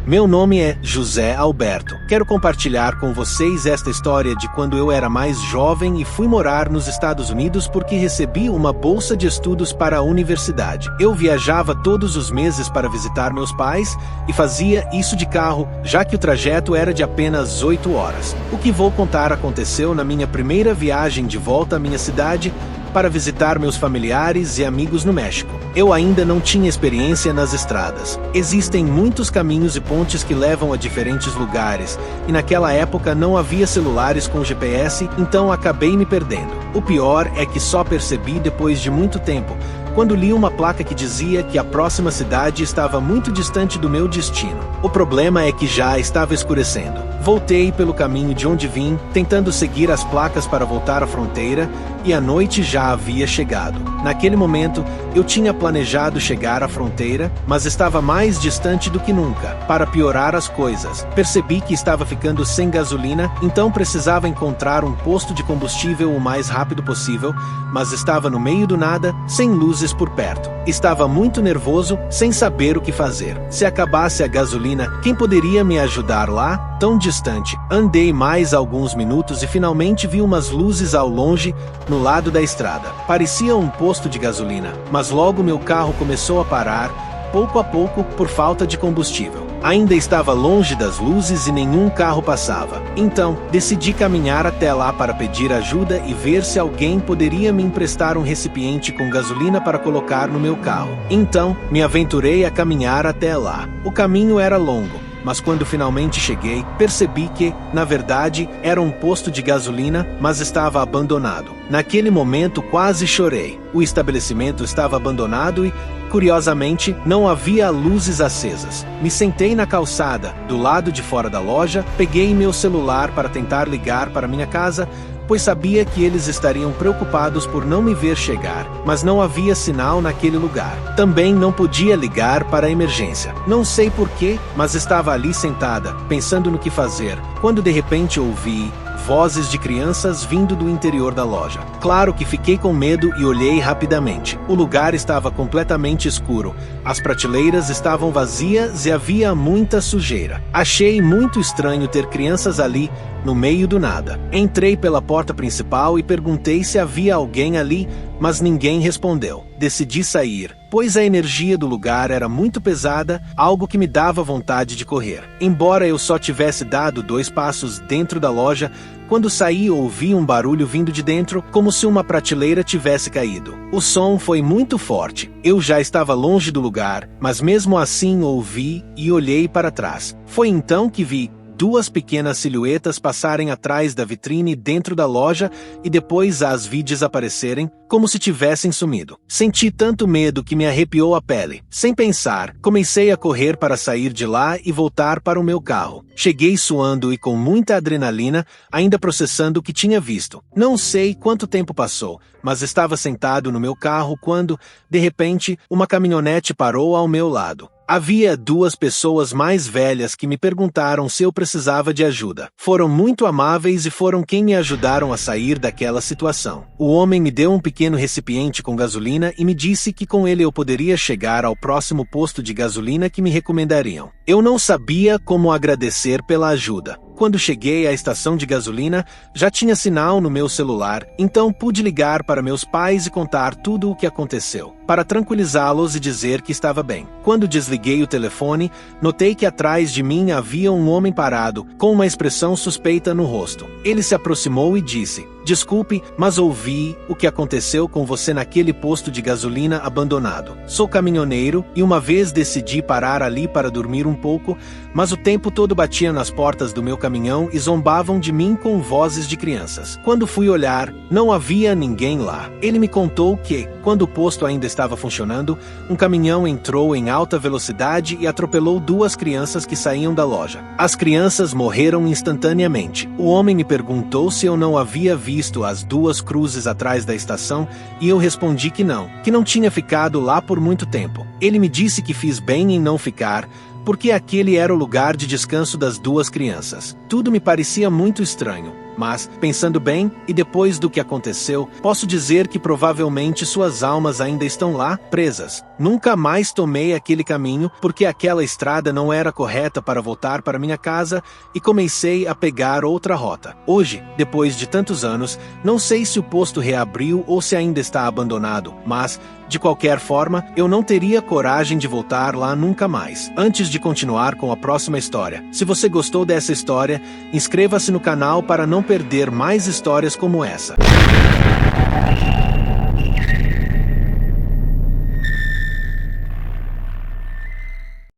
Meu nome é José Alberto. Quero compartilhar com vocês esta história de quando eu era mais jovem e fui morar nos Estados Unidos porque recebi uma bolsa de estudos para a universidade. Eu viajava todos os meses para visitar meus pais e fazia isso de carro, já que o trajeto era de apenas 8 horas. O que vou contar aconteceu na minha primeira viagem de volta à minha cidade para visitar meus familiares e amigos no México. Eu ainda não tinha experiência nas estradas. Existem muitos caminhos e pontes que levam a diferentes lugares, e naquela época não havia celulares com GPS, então acabei me perdendo. O pior é que só percebi depois de muito tempo, quando li uma placa que dizia que a próxima cidade estava muito distante do meu destino. O problema é que já estava escurecendo. Voltei pelo caminho de onde vim, tentando seguir as placas para voltar à fronteira, e a noite já havia chegado. Naquele momento, eu tinha planejado chegar à fronteira, mas estava mais distante do que nunca. Para piorar as coisas, percebi que estava ficando sem gasolina, então precisava encontrar um posto de combustível o mais rápido possível, mas estava no meio do nada, sem luzes por perto. Estava muito nervoso, sem saber o que fazer. Se acabasse a gasolina, quem poderia me ajudar lá? Tão distante. Andei mais alguns minutos e finalmente vi umas luzes ao longe, no lado da estrada. Parecia um posto de gasolina, mas logo meu carro começou a parar, pouco a pouco, por falta de combustível. Ainda estava longe das luzes e nenhum carro passava. Então, decidi caminhar até lá para pedir ajuda e ver se alguém poderia me emprestar um recipiente com gasolina para colocar no meu carro. Então, me aventurei a caminhar até lá. O caminho era longo, mas quando finalmente cheguei, percebi que, na verdade, era um posto de gasolina, mas estava abandonado. Naquele momento quase chorei. O estabelecimento estava abandonado e, curiosamente, não havia luzes acesas. Me sentei na calçada, do lado de fora da loja, peguei meu celular para tentar ligar para minha casa, pois sabia que eles estariam preocupados por não me ver chegar, mas não havia sinal naquele lugar. Também não podia ligar para a emergência. Não sei porquê, mas estava ali sentada, pensando no que fazer, quando de repente ouvi vozes de crianças vindo do interior da loja. Claro que fiquei com medo e olhei rapidamente. O lugar estava completamente escuro. As prateleiras estavam vazias e havia muita sujeira. Achei muito estranho ter crianças ali, no meio do nada. Entrei pela porta principal e perguntei se havia alguém ali, mas ninguém respondeu. Decidi sair, pois a energia do lugar era muito pesada, algo que me dava vontade de correr. Embora eu só tivesse dado 2 passos dentro da loja, quando saí ouvi um barulho vindo de dentro, como se uma prateleira tivesse caído. O som foi muito forte. Eu já estava longe do lugar, mas mesmo assim ouvi e olhei para trás. Foi então que vi 2 pequenas silhuetas passarem atrás da vitrine dentro da loja e depois as vi desaparecerem, como se tivessem sumido. Senti tanto medo que me arrepiou a pele. Sem pensar, comecei a correr para sair de lá e voltar para o meu carro. Cheguei suando e com muita adrenalina, ainda processando o que tinha visto. Não sei quanto tempo passou, mas estava sentado no meu carro quando, de repente, uma caminhonete parou ao meu lado. Havia 2 pessoas mais velhas que me perguntaram se eu precisava de ajuda. Foram muito amáveis e foram quem me ajudaram a sair daquela situação. O homem me deu um pequeno recipiente com gasolina e me disse que com ele eu poderia chegar ao próximo posto de gasolina que me recomendariam. Eu não sabia como agradecer pela ajuda. Quando cheguei à estação de gasolina, já tinha sinal no meu celular, então pude ligar para meus pais e contar tudo o que aconteceu, para tranquilizá-los e dizer que estava bem. Quando desliguei o telefone, notei que atrás de mim havia um homem parado, com uma expressão suspeita no rosto. Ele se aproximou e disse: "Desculpe, mas ouvi o que aconteceu com você naquele posto de gasolina abandonado. Sou caminhoneiro e uma vez decidi parar ali para dormir um pouco, mas o tempo todo batia nas portas do meu caminhão e zombavam de mim com vozes de crianças. Quando fui olhar, não havia ninguém lá." Ele me contou que, quando o posto ainda estava funcionando, um caminhão entrou em alta velocidade e atropelou 2 crianças que saíam da loja. As crianças morreram instantaneamente. O homem me perguntou se eu não havia visto as 2 cruzes atrás da estação e eu respondi que não tinha ficado lá por muito tempo. Ele me disse que fiz bem em não ficar, porque aquele era o lugar de descanso das 2 crianças. Tudo me parecia muito estranho. Mas, pensando bem, e depois do que aconteceu, posso dizer que provavelmente suas almas ainda estão lá, presas. Nunca mais tomei aquele caminho, porque aquela estrada não era correta para voltar para minha casa, e comecei a pegar outra rota. Hoje, depois de tantos anos, não sei se o posto reabriu ou se ainda está abandonado, mas, de qualquer forma, eu não teria coragem de voltar lá nunca mais. Antes de continuar com a próxima história, se você gostou dessa história, inscreva-se no canal para não perder mais histórias como essa.